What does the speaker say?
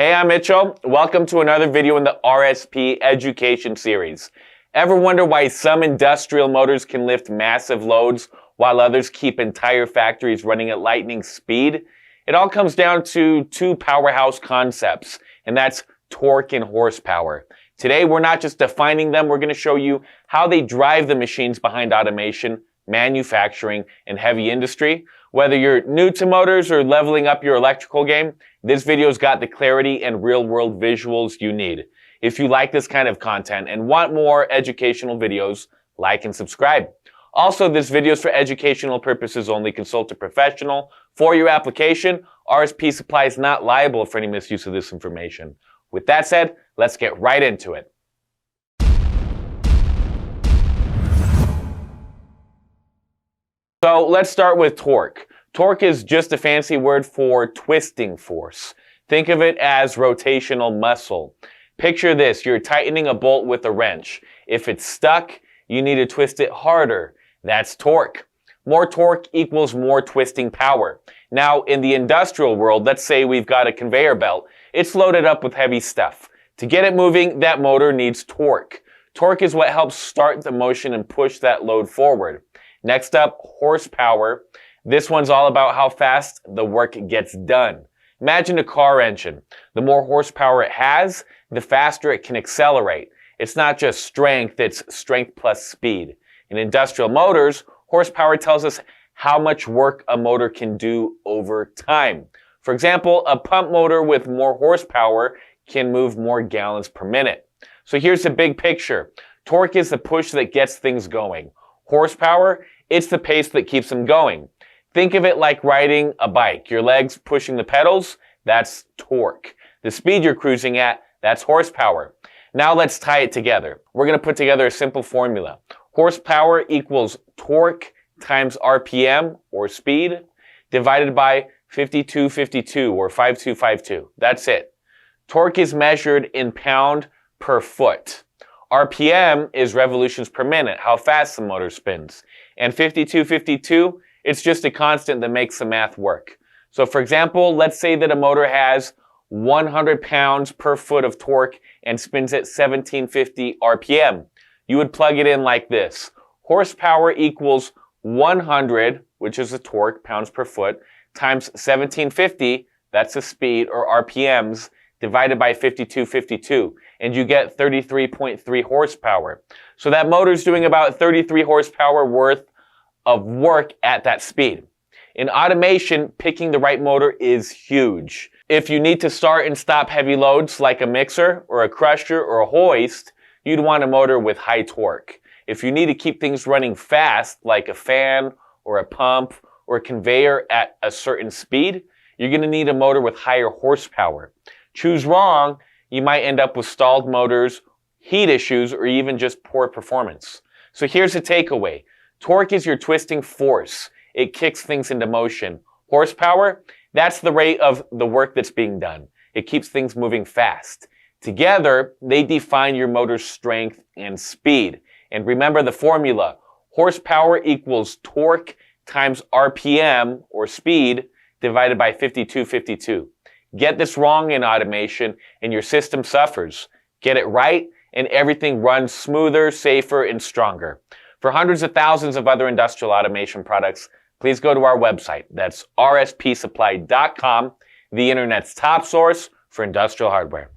Hey, I'm Mitchell. Welcome to another video in the RSP Education Series. Ever wonder why some industrial motors can lift massive loads while others keep entire factories running at lightning speed? It all comes down to two powerhouse concepts, and that's torque and horsepower. Today, we're not just defining them, we're going to show you how they drive the machines behind automation, manufacturing, and heavy industry. Whether you're new to motors or leveling up your electrical game, this video's got the clarity and real-world visuals you need. If you like this kind of content and want more educational videos, like and subscribe. Also, this video is for educational purposes only. Consult a professional for your application. RSP Supply is not liable for any misuse of this information. With that said, let's get right into it. So let's start with torque. Torque is just a fancy word for twisting force. Think of it as rotational muscle. Picture this, you're tightening a bolt with a wrench. If it's stuck, you need to twist it harder. That's torque. More torque equals more twisting power. Now, in the industrial world, let's say we've got a conveyor belt. It's loaded up with heavy stuff. To get it moving, that motor needs torque. Torque is what helps start the motion and push that load forward. Next up, horsepower. This one's all about how fast the work gets done. Imagine a car engine. The more horsepower it has, the faster it can accelerate. It's not just strength, it's strength plus speed. In industrial motors, horsepower tells us how much work a motor can do over time. For example, a pump motor with more horsepower can move more gallons per minute. So here's the big picture. Torque is the push that gets things going. Horsepower, it's the pace that keeps them going. Think of it like riding a bike. Your legs pushing the pedals, that's torque. The speed you're cruising at, that's horsepower. Now let's tie it together. We're going to put together a simple formula. Horsepower equals torque times RPM, or speed, divided by 5252, or 5252. That's it. Torque is measured in pound per foot. RPM is revolutions per minute, how fast the motor spins. And 5252, it's just a constant that makes the math work. So for example, let's say that a motor has 100 pounds per foot of torque and spins at 1750 RPM. You would plug it in like this. Horsepower equals 100, which is the torque, pounds per foot, times 1750, that's the speed, or RPMs, divided by 5252. And you get 33.3 horsepower. So that motor's doing about 33 horsepower worth of work at that speed. In automation, picking the right motor is huge. If you need to start and stop heavy loads like a mixer or a crusher or a hoist, you'd want a motor with high torque. If you need to keep things running fast like a fan or a pump or a conveyor at a certain speed, you're going to need a motor with higher horsepower. Choose wrong, you might end up with stalled motors, heat issues, or even just poor performance. So here's the takeaway. Torque is your twisting force. It kicks things into motion. Horsepower, that's the rate of the work that's being done. It keeps things moving fast. Together, they define your motor's strength and speed. And remember the formula. Horsepower equals torque times RPM, or speed, divided by 5252. Get this wrong in automation and your system suffers. Get it right and everything runs smoother, safer, and stronger. For hundreds of thousands of other industrial automation products, please go to our website. That's rspsupply.com, the internet's top source for industrial hardware.